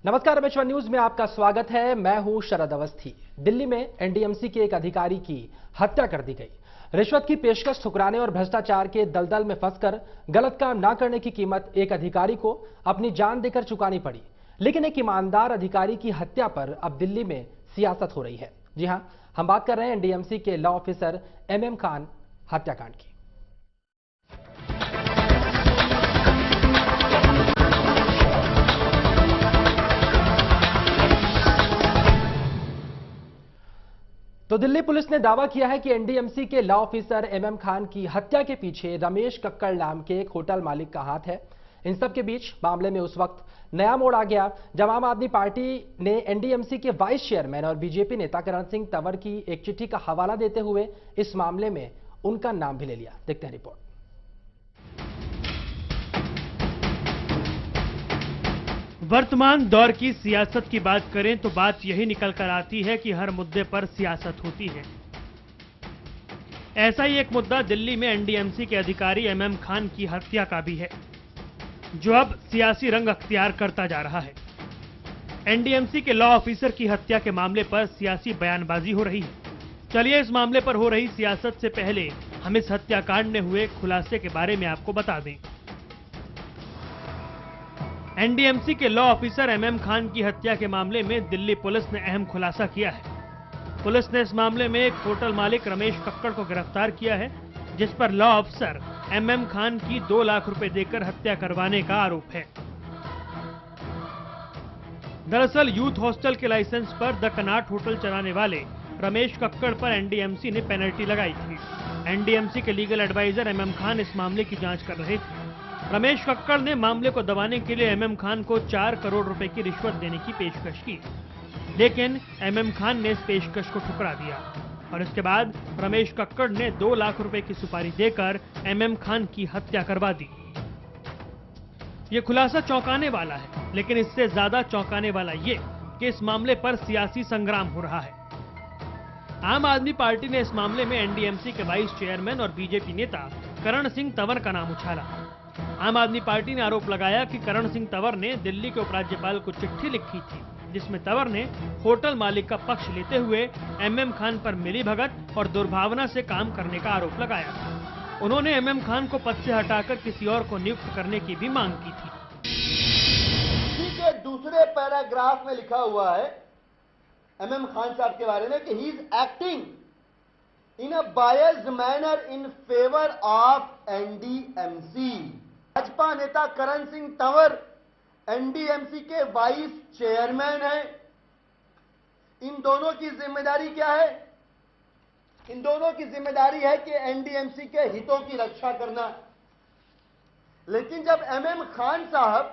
नमस्कार, एमएच1 न्यूज में आपका स्वागत है। मैं हूं शरद अवस्थी। दिल्ली में एनडीएमसी के एक अधिकारी की हत्या कर दी गई। रिश्वत की पेशकश ठुकराने और भ्रष्टाचार के दलदल में फंसकर गलत काम न करने की कीमत एक अधिकारी को अपनी जान देकर चुकानी पड़ी। लेकिन एक ईमानदार अधिकारी की हत्या पर अब दिल्ली में सियासत हो रही है। जी हां, हम बात कर रहे हैं एनडीएमसी के लॉ ऑफिसर एमएम खान हत्याकांड की। तो दिल्ली पुलिस ने दावा किया है कि एनडीएमसी के लॉ ऑफिसर एमएम खान की हत्या के पीछे रमेश कक्कड़ नाम के एक होटल मालिक का हाथ है। इन सब के बीच मामले में उस वक्त नया मोड़ आ गया जब आम आदमी पार्टी ने एनडीएमसी के वाइस चेयरमैन और बीजेपी नेता करण सिंह तंवर की एक चिट्ठी का हवाला देते हुए इस मामले में उनका नाम भी ले लिया। देखते हैं रिपोर्ट। वर्तमान दौर की सियासत की बात करें तो बात यही निकल कर आती है कि हर मुद्दे पर सियासत होती है। ऐसा ही एक मुद्दा दिल्ली में एनडीएमसी के अधिकारी एमएम खान की हत्या का भी है, जो अब सियासी रंग अख्तियार करता जा रहा है। एनडीएमसी के लॉ ऑफिसर की हत्या के मामले पर सियासी बयानबाजी हो रही है। चलिए इस मामले पर हो रही सियासत से पहले हम इस हत्याकांड में हुए खुलासे के बारे में आपको बता दें। एनडीएमसी के लॉ ऑफिसर एमएम खान की हत्या के मामले में दिल्ली पुलिस ने अहम खुलासा किया है। पुलिस ने इस मामले में एक होटल मालिक रमेश कक्कड़ को गिरफ्तार किया है, जिस पर लॉ ऑफिसर एमएम खान की 2 लाख रुपए देकर हत्या करवाने का आरोप है। दरअसल यूथ हॉस्टल के लाइसेंस पर द कनॉट होटल चलाने वाले रमेश कक्कड़ पर एनडीएमसी ने पेनल्टी लगाई थी। एनडीएमसी के लीगल एडवाइजर एमएम खान इस मामले की जांच कर रहे थे। रमेश कक्कड़ ने मामले को दबाने के लिए एमएम खान को 4 करोड़ रुपए की रिश्वत देने की पेशकश की, लेकिन एमएम खान ने इस पेशकश को ठुकरा दिया और इसके बाद रमेश कक्कड़ ने 2 लाख रुपए की सुपारी देकर एमएम खान की हत्या करवा दी। ये खुलासा चौंकाने वाला है, लेकिन इससे ज्यादा चौंकाने वाला ये कि इस मामले पर सियासी संग्राम हो रहा है। आम आदमी पार्टी ने इस मामले में एनडीएमसी के वाइस चेयरमैन और बीजेपी नेता करण सिंह तंवर का नाम उछाला। आम आदमी पार्टी ने आरोप लगाया कि करण सिंह तंवर ने दिल्ली के उपराज्यपाल को चिट्ठी लिखी थी, जिसमें तंवर ने होटल मालिक का पक्ष लेते हुए एमएम खान पर मिलीभगत और दुर्भावना से काम करने का आरोप लगाया। उन्होंने एमएम खान को पद से हटाकर किसी और को नियुक्त करने की भी मांग की थी। इसी के दूसरे पैराग्राफ में लिखा हुआ है एमएम खान साहब के बारे में कि he is acting in a biased manner in favour of NDMC. Bhajpa नेता करण सिंह तंवर एनडीएमसी के वाइस चेयरमैन हैं। इन दोनों की जिम्मेदारी क्या है? इन दोनों की जिम्मेदारी है कि एनडीएमसी के हितों की रक्षा करना। लेकिन जब एमएम खान साहब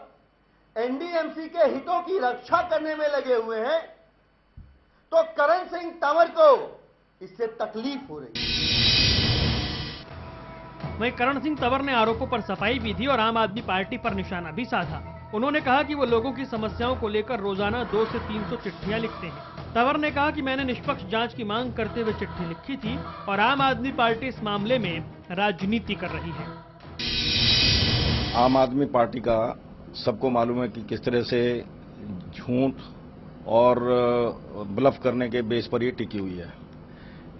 एनडीएमसी के हितों की रक्षा करने में लगे हुए हैं, तो करण सिंह तंवर को इससे तकलीफ हो रही है। वहीं करण सिंह तंवर ने आरोपों पर सफाई भी दी और आम आदमी पार्टी पर निशाना भी साधा। उन्होंने कहा कि वो लोगों की समस्याओं को लेकर रोजाना 200 से 300 चिट्ठियां लिखते हैं। तंवर ने कहा कि मैंने निष्पक्ष जांच की मांग करते हुए चिट्ठी लिखी थी और आम आदमी पार्टी इस मामले में राजनीति कर रही है। आम आदमी पार्टी का सबको मालूम है कि किस तरह से झूठ और ब्लफ करने के बेस पर ये टिकी हुई है।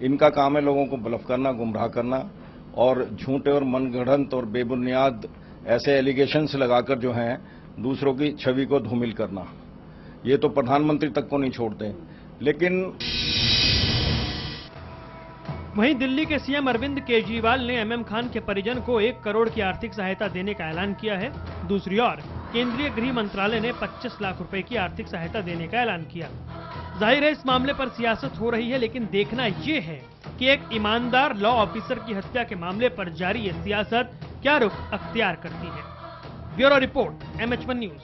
इनका काम है लोगों को ब्लफ करना, गुमराह करना और झूठे और मनगढ़ंत और बेबुनियाद ऐसे एलिगेशंस लगाकर जो हैं दूसरों की छवि को धूमिल करना। ये तो प्रधानमंत्री तक को नहीं छोड़ते। लेकिन वहीं दिल्ली के सीएम अरविंद केजरीवाल ने एमएम खान के परिजन को 1 करोड़ की आर्थिक सहायता देने का ऐलान किया है। दूसरी ओर केंद्रीय गृह मंत्रालय ने 25 लाख रुपए की आर्थिक सहायता देने का ऐलान किया। जाहिर है इस मामले पर सियासत हो रही है, लेकिन देखना ये है कि एक ईमानदार लॉ ऑफिसर की हत्या के मामले पर जारी ये सियासत क्या रुख अख्तियार करती है। Bureau report, MH one news.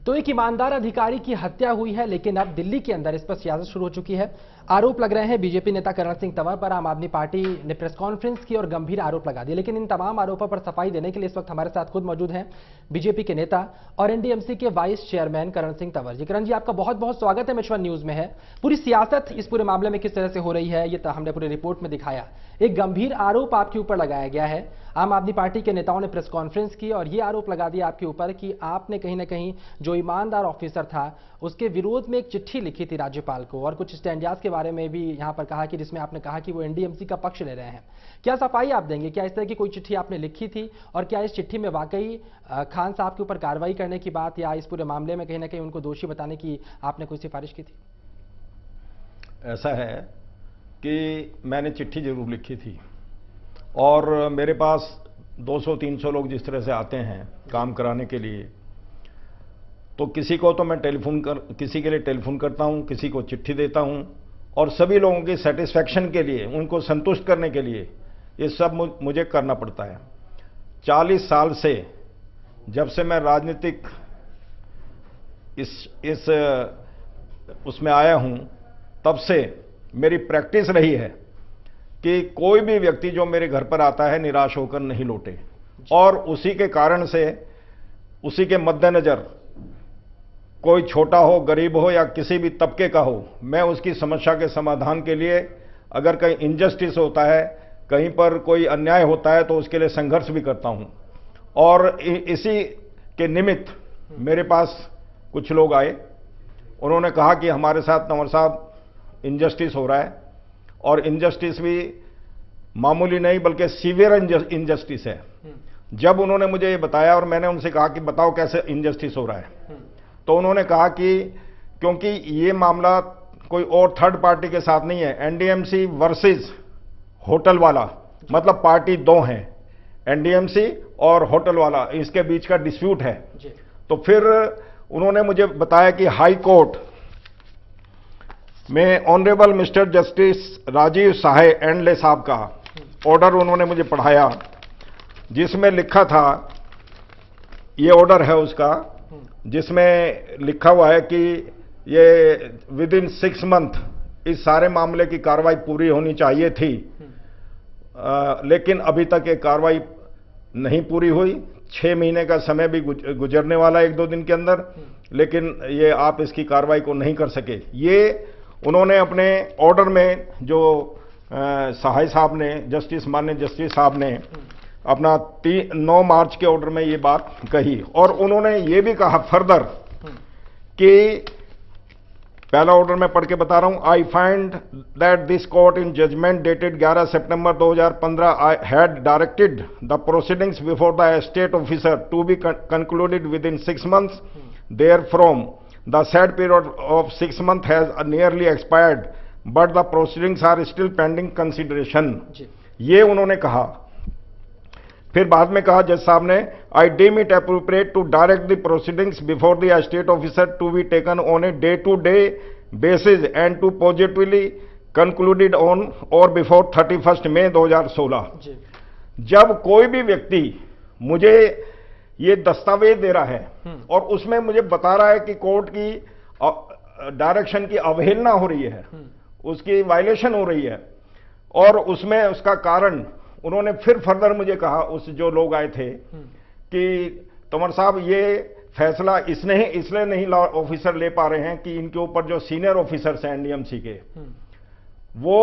तो एक ईमानदार अधिकारी की हत्या हुई है, लेकिन अब दिल्ली के अंदर इस पर सियासत शुरू हो चुकी है। आरोप लग रहे हैं बीजेपी नेता करण सिंह तंवर पर। आम आदमी पार्टी ने प्रेस कॉन्फ्रेंस की और गंभीर आरोप लगा दिए, लेकिन इन तमाम आरोपों पर सफाई देने के लिए इस वक्त हमारे साथ खुद मौजूद हैं बीजेपी के नेता और एनडीएमसी के वाइस चेयरमैन करण सिंह तंवर जी। करण जी, आपका बहुत बहुत स्वागत है। मेचवन न्यूज में है। पूरी सियासत इस पूरे मामले में किस तरह से हो रही है, ये हमने पूरी रिपोर्ट में दिखाया। एक गंभीर आरोप आपके ऊपर लगाया गया है। आम आदमी पार्टी के नेताओं ने प्रेस कॉन्फ्रेंस की और ये आरोप लगा दिया आपके ऊपर कि आपने कहीं ना कहीं जो ईमानदार ऑफिसर था उसके विरोध में एक चिट्ठी लिखी थी राज्यपाल को, और कुछ स्टैंडियाज के बारे में भी यहां पर कहा कि जिसमें आपने कहा कि वो एनडीएमसी का पक्ष ले रहे हैं। क्या सफाई आप देंगे? क्या इस तरह की कोई चिट्ठी आपने लिखी थी, और क्या इस चिट्ठी में वाकई खान साहब के ऊपर कार्रवाई करने की बात या इस पूरे मामले में कहीं ना कहीं उनको दोषी बताने की आपने कोई सिफारिश की थी? ऐसा है कि मैंने चिट्ठी जरूर लिखी थी, और मेरे पास 200-300 लोग जिस तरह से आते हैं काम कराने के लिए, तो किसी को तो मैं किसी के लिए टेलीफोन करता हूं, किसी को चिट्ठी देता हूं, और सभी लोगों की सेटिस्फैक्शन के लिए, उनको संतुष्ट करने के लिए ये सब मुझे करना पड़ता है। 40 साल से, जब से मैं राजनीतिक इस उसमें आया हूं, तब से मेरी प्रैक्टिस रही है कि कोई भी व्यक्ति जो मेरे घर पर आता है निराश होकर नहीं लौटे, और उसी के कारण से, उसी के मद्देनजर, कोई छोटा हो, गरीब हो या किसी भी तबके का हो, मैं उसकी समस्या के समाधान के लिए, अगर कहीं इनजस्टिस होता है, कहीं पर कोई अन्याय होता है, तो उसके लिए संघर्ष भी करता हूं। और इसी के निमित्त मेरे पास कुछ लोग आए, उन्होंने कहा कि हमारे साथ तंवर साहब इनजस्टिस हो रहा है, और इनजस्टिस भी मामूली नहीं बल्कि सीवियर इनजस्टिस है। जब उन्होंने मुझे ये बताया और मैंने उनसे कहा कि बताओ कैसे इनजस्टिस हो रहा है, तो उन्होंने कहा कि क्योंकि ये मामला कोई और थर्ड पार्टी के साथ नहीं है, एनडीएमसी वर्सेस होटल वाला, मतलब पार्टी दो हैं, एनडीएमसी और होटल वाला, इसके बीच का डिस्प्यूट है। तो फिर उन्होंने मुझे बताया कि हाई कोर्ट में ऑनरेबल मिस्टर जस्टिस राजीव साहे एंडले साहब का ऑर्डर उन्होंने मुझे पढ़ाया, जिसमें लिखा था, ये ऑर्डर है उसका, जिसमें लिखा हुआ है कि ये विद इन 6 मंथ इस सारे मामले की कार्रवाई पूरी होनी चाहिए थी, लेकिन अभी तक ये कार्रवाई नहीं पूरी हुई। 6 महीने का समय भी गुजरने वाला है 1-2 दिन के अंदर, लेकिन ये आप इसकी कार्रवाई को नहीं कर सके। ये उन्होंने अपने ऑर्डर में, जो सहाय साहब ने, माननीय जस्टिस साहब ने अपना 9 मार्च के ऑर्डर में ये बात कही, और उन्होंने ये भी कहा फर्दर कि, पहला ऑर्डर मैं पढ़ के बता रहा हूं, I find that this court in judgment dated 11 September 2015 had directed the proceedings before the state officer to be concluded within 6 months, therefrom the said period of 6 months has nearly expired but the proceedings are still pending consideration। ये उन्होंने कहा। फिर बाद में कहा जज साहब ने, I deem it appropriate to direct the proceedings before the state officer to be taken on a day-to-day basis and to positively concluded on or before 31st May 2016। जब कोई भी व्यक्ति मुझे ये दस्तावेज दे रहा है और उसमें मुझे बता रहा है कि कोर्ट की डायरेक्शन की अवहेलना हो रही है, उसकी वायलेशन हो रही है, और उसमें उसका कारण उन्होंने फिर फर्दर मुझे कहा, उस जो लोग आए थे, कि तंवर साहब ये फैसला इसलिए नहीं लॉ ऑफिसर ले पा रहे हैं कि इनके ऊपर जो सीनियर ऑफिसर्स हैं एनडीएमसी के, वो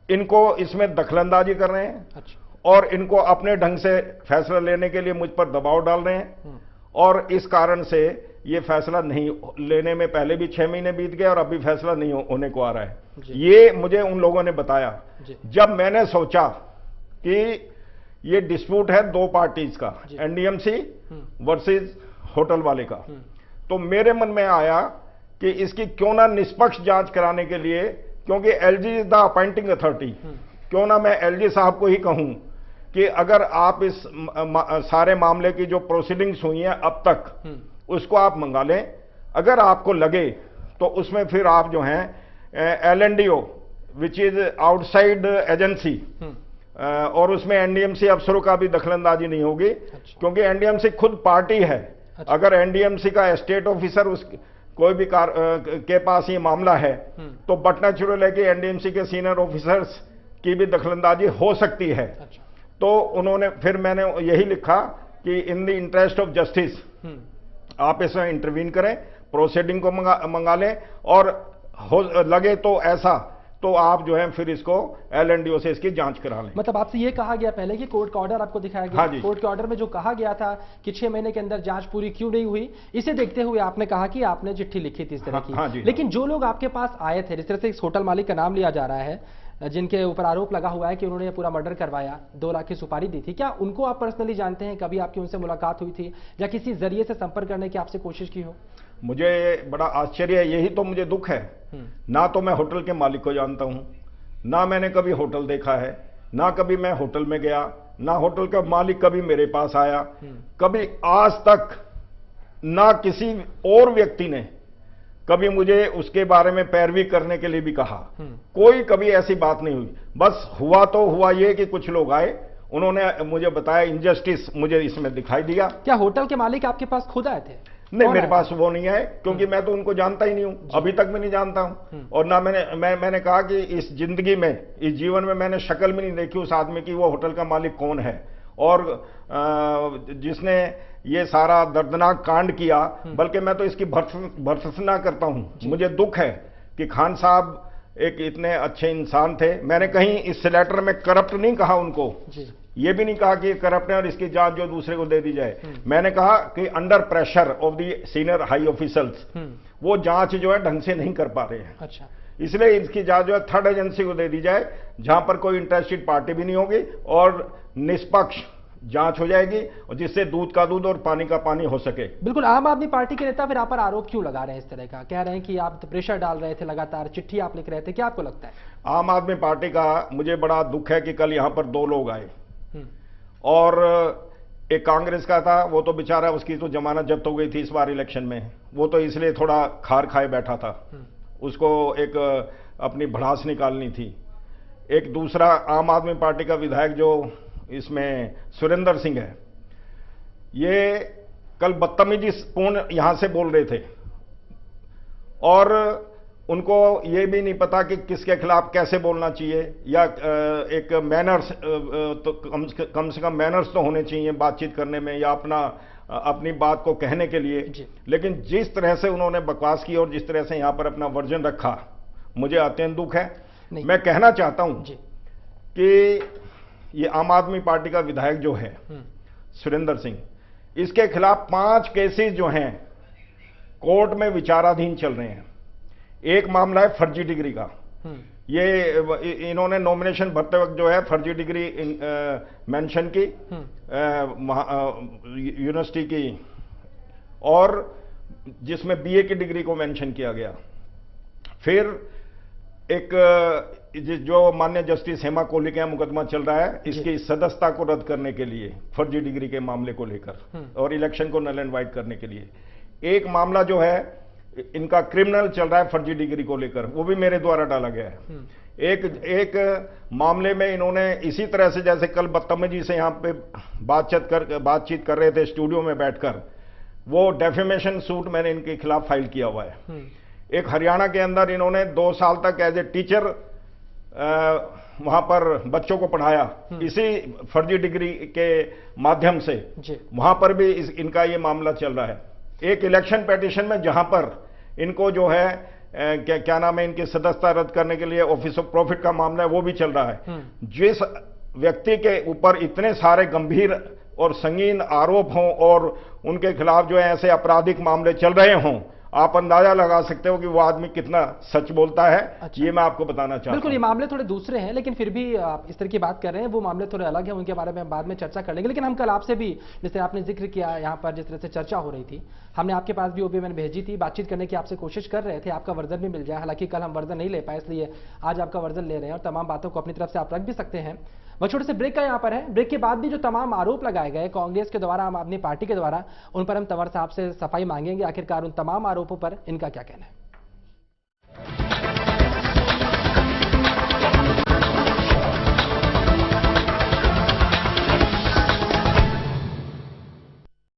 इनको इसमें दखलंदाजी कर रहे हैं। अच्छा। और इनको अपने ढंग से फैसला लेने के लिए मुझ पर दबाव डाल रहे हैं, और इस कारण से ये फैसला नहीं लेने में पहले भी 6 महीने बीत गए और अभी फैसला नहीं होने को आ रहा है। ये मुझे उन लोगों ने बताया। जब मैंने सोचा कि ये डिस्प्यूट है 2 पार्टीज का, एनडीएमसी वर्सेस होटल वाले का, तो मेरे मन में आया कि इसकी क्यों ना निष्पक्ष जांच कराने के लिए, क्योंकि LG is the appointing authority, क्यों ना मैं एलजी साहब को ही कहूं कि अगर आप इस सारे मामले की जो प्रोसीडिंग्स हुई हैं अब तक, उसको आप मंगा लें। अगर आपको लगे तो उसमें फिर आप जो हैं LNDO which is outside agency, और उसमें एनडीएमसी अफसरों का भी दखलंदाजी नहीं होगी। अच्छा। क्योंकि एनडीएमसी खुद पार्टी है। अगर एनडीएमसी का स्टेट ऑफिसर उस कोई भी के पास ये मामला है तो बट नेचुरल है कि एनडीएमसी के सीनियर ऑफिसर्स की भी दखलंदाजी हो सकती है। अच्छा। तो उन्होंने फिर मैंने यही लिखा कि in the interest of justice आप इसमें इंटरवीन करें, प्रोसीडिंग को मंगा लें, और हो लगे तो ऐसा तो आप जो है फिर इसको LNDO से इसकी जांच करा लें। मतलब आपसे ये कहा गया पहले कि कोर्ट का ऑर्डर आपको दिखाया गया। हाँ जी। कोर्ट के ऑर्डर में जो कहा गया था कि 6 महीने के अंदर जांच पूरी क्यों नहीं हुई, इसे देखते हुए आपने कहा कि आपने चिट्ठी लिखी थी इस तरह की। हाँ जी। लेकिन जो लोग आपके पास आए थे, जिस तरह से इस होटल मालिक का नाम लिया जा रहा है, जिनके ऊपर आरोप लगा हुआ है कि उन्होंने पूरा मर्डर करवाया, 2 लाख की सुपारी दी थी, क्या उनको आप पर्सनली जानते हैं? कभी आपकी उनसे मुलाकात हुई थी या किसी जरिए से संपर्क करने की आपसे कोशिश की हो? मुझे बड़ा आश्चर्य है, यही तो मुझे दुख है। ना तो मैं होटल के मालिक को जानता हूं, ना मैंने कभी होटल देखा है, ना कभी मैं होटल में गया, ना होटल का मालिक कभी मेरे पास आया, कभी आज तक ना किसी और व्यक्ति ने कभी मुझे उसके बारे में पैरवी करने के लिए भी कहा। कोई कभी ऐसी बात नहीं हुई। बस हुआ तो हुआ ये कि कुछ लोग आए, उन्होंने मुझे बताया, इनजस्टिस मुझे इसमें दिखाई दिया। क्या होटल के मालिक आपके पास खुद आए थे? नहीं, मेरे पास वो नहीं है, क्योंकि मैं तो उनको जानता ही नहीं हूं, अभी तक मैं नहीं जानता हूं। और ना मैंने कहा कि इस जिंदगी में, इस जीवन में मैंने शक्ल भी नहीं देखी उस आदमी की, वो होटल का मालिक कौन है और जिसने ये सारा दर्दनाक कांड किया। बल्कि मैं तो इसकी भर्त्सना करता हूं। मुझे दुख है कि खान साहब एक इतने अच्छे इंसान थे। मैंने कहीं इस लेटर में करप्ट नहीं कहा उनको, ये भी नहीं कहा कि करप्ट है और इसकी जांच जो दूसरे को दे दी जाए। मैंने कहा कि under pressure of the senior high officers वो जांच जो है ढंग से नहीं कर पा रहे हैं। अच्छा। इसलिए इसकी जांच जो है थर्ड एजेंसी को दे दी जाए, जहां पर कोई इंटरेस्टेड पार्टी भी नहीं होगी और निष्पक्ष जांच हो जाएगी, और जिससे दूध का दूध और पानी का पानी हो सके। बिल्कुल। आम आदमी पार्टी के नेता फिर आप पर आरोप क्यों लगा रहे हैं इस तरह का? कह रहे हैं कि आप प्रेशर डाल रहे थे, लगातार चिट्ठी आप लिख रहे थे, क्या आपको लगता है? आम आदमी पार्टी का मुझे बड़ा दुख है कि कल यहां पर 2 लोग आए और एक कांग्रेस का था, वो तो बेचारा, उसकी तो जमानत जब्त हो गई थी इस बार इलेक्शन में, वो तो इसलिए थोड़ा खार खाए बैठा था, उसको एक अपनी भड़ास निकालनी थी। एक दूसरा आम आदमी पार्टी का विधायक जो इसमें सुरेंद्र सिंह है, ये कल बदतमीजी पूर्ण यहां से बोल रहे थे और उनको ये भी नहीं पता कि किसके खिलाफ कैसे बोलना चाहिए, या एक मैनर्स तो कम से कम मैनर्स तो होने चाहिए बातचीत करने में या अपनी बात को कहने के लिए। लेकिन जिस तरह से उन्होंने बकवास की और जिस तरह से यहां पर अपना वर्जन रखा, मुझे अत्यंत दुख है। मैं कहना चाहता हूं कि ये आम आदमी पार्टी का विधायक जो है सुरेंद्र सिंह, इसके खिलाफ 5 केसेस जो हैं कोर्ट में विचाराधीन चल रहे हैं। एक मामला है फर्जी डिग्री का, ये इन्होंने नॉमिनेशन भरते वक्त जो है फर्जी डिग्री मेंशन की यूनिवर्सिटी की, और जिसमें BA की डिग्री को मेंशन किया गया। फिर एक जो माननीय जस्टिस हेमा कोहली का मुकदमा चल रहा है, इसकी सदस्यता को रद्द करने के लिए फर्जी डिग्री के मामले को लेकर और इलेक्शन को नल एंड वाइड करने के लिए। एक मामला जो है इनका क्रिमिनल चल रहा है फर्जी डिग्री को लेकर, वो भी मेरे द्वारा डाला गया है। एक मामले में इन्होंने इसी तरह से, जैसे कल बदतमीजी से यहां पे बातचीत कर रहे थे स्टूडियो में बैठकर, वो डेफेमेशन सूट मैंने इनके खिलाफ फाइल किया हुआ है। एक हरियाणा के अंदर इन्होंने 2 साल तक एज ए टीचर वहां पर बच्चों को पढ़ाया इसी फर्जी डिग्री के माध्यम से, वहां पर भी इनका ये मामला चल रहा है। एक इलेक्शन पिटीशन में जहां पर इनको जो है क्या नाम है, इनकी सदस्यता रद्द करने के लिए ऑफिस ऑफ प्रॉफिट का मामला है, वो भी चल रहा है। जिस व्यक्ति के ऊपर इतने सारे गंभीर और संगीन आरोप हों और उनके खिलाफ जो है ऐसे आपराधिक मामले चल रहे हों, आप अंदाजा लगा सकते हो कि वो आदमी कितना सच बोलता है। अच्छा। ये मैं आपको बताना चाहता हूं। बिल्कुल, ये मामले थोड़े दूसरे हैं, लेकिन फिर भी आप इस तरह की बात कर रहे हैं, वो मामले थोड़े अलग हैं, उनके बारे में हम बाद में चर्चा कर लेंगे। लेकिन हम कल आपसे भी, जैसे आपने जिक्र किया यहाँ पर, जिस तरह से चर्चा हो रही थी, हमने आपके पास भी OB मैंने भेजी थी, बातचीत करने की आपसे कोशिश कर रहे थे, आपका वर्जन भी मिल जाए। हालांकि कल हम वर्जन नहीं ले पाए, इसलिए आज आपका वर्जन ले रहे हैं और तमाम बातों को अपनी तरफ से आप रख भी सकते हैं। वह छोटे से ब्रेक का यहाँ पर है। ब्रेक के बाद भी जो तमाम आरोप लगाए गए कांग्रेस के द्वारा, आम आदमी पार्टी के द्वारा, उन पर हम तंवर साहब से सफाई मांगेंगे। आखिरकार उन तमाम आरोपों पर इनका क्या कहना है।